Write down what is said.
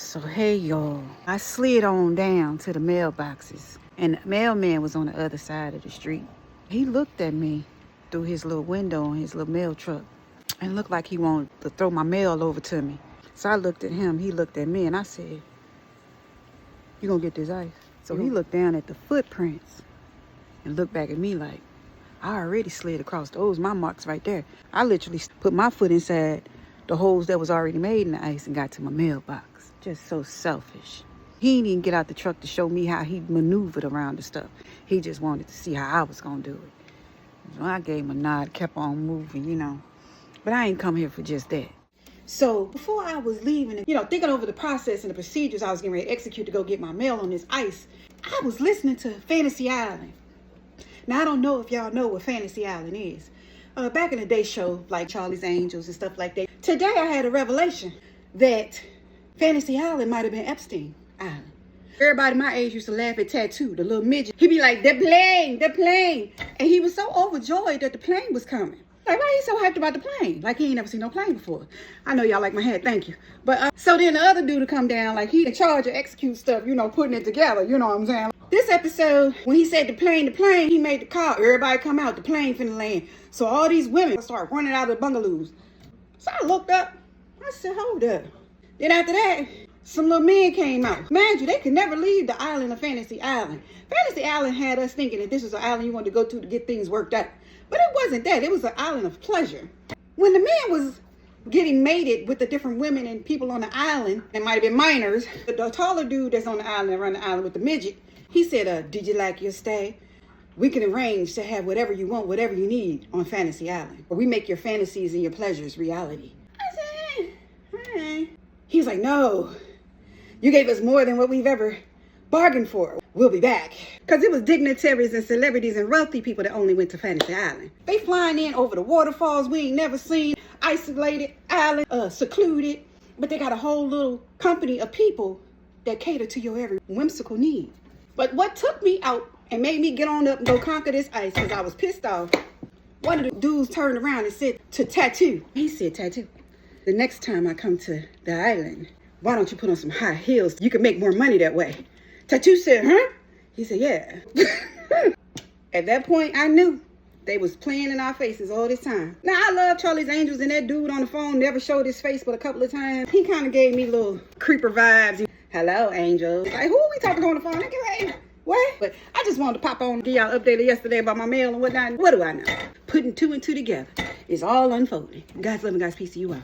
So hey y'all, I slid on down to the mailboxes and the mailman was on the other side of the street. He looked at me through his little window on his little mail truck and looked like he wanted to throw my mail over to me. So I looked at him, he looked at me, and I said, "You gonna get this ice?" So he looked down at the footprints and looked back at me like, I already slid across those, my marks right there. I literally put my foot inside the holes that was already made in the ice and got to my mailbox. Just so selfish. He didn't even get out the truck to show me how he maneuvered around the stuff. He just wanted to see how I was gonna do it. So I gave him a nod, kept on moving, you know. But I ain't come here for just that. So before I was leaving, thinking over the process and the procedures I was getting ready to execute to go get my mail on this ice, I was listening to Fantasy Island. Now, I don't know if y'all know what Fantasy Island is. Back in the day show, like Charlie's Angels and stuff like that. Today, I had a revelation that Fantasy Island might have been Epstein Island. Everybody my age used to laugh at Tattoo, the little midget. He'd be like, "The plane." And he was so overjoyed that the plane was coming. Like, why he so hyped about the plane? Like, he ain't never seen no plane before. I know y'all like my head, thank you. But, so then the other dude would come down, like, he in charge of execute stuff, putting it together, you know what I'm saying? This episode, when he said the plane, he made the call. Everybody come out, the plane finna land. So all these women start running out of the bungalows. So I looked up, I said, hold up. Then after that, some little men came out. Mind you, they could never leave the island of Fantasy Island. Fantasy Island had us thinking that this was an island you wanted to go to get things worked out. But it wasn't that. It was an island of pleasure. When the man was getting mated with the different women and people on the island, it might have been minors, the taller dude that's on the island, around the island with the midget, he said, did you like your stay? We can arrange to have whatever you want, whatever you need on Fantasy Island. Or we make your fantasies and your pleasures reality. I said, all right. He was like, no, you gave us more than what we've ever bargained for. We'll be back. Because it was dignitaries and celebrities and wealthy people that only went to Fantasy Island. They flying in over the waterfalls we ain't never seen, isolated island, secluded. But they got a whole little company of people that cater to your every whimsical need. But what took me out and made me get on up and go conquer this ice, because I was pissed off, one of the dudes turned around and said to Tattoo, he said, Tattoo, the next time I come to the island, why don't you put on some high heels? You can make more money that way. Tattoo said, huh? He said, yeah. At that point, I knew they was playing in our faces all this time. Now, I love Charlie's Angels, and that dude on the phone never showed his face but a couple of times. He kind of gave me little creeper vibes. Hello, Angels. Like, who are we talking to on the phone? Like, what? But I just wanted to pop on and give y'all updated yesterday about my mail and whatnot. What do I know? Putting two and two together is all unfolding. God's love and God's peace to you all.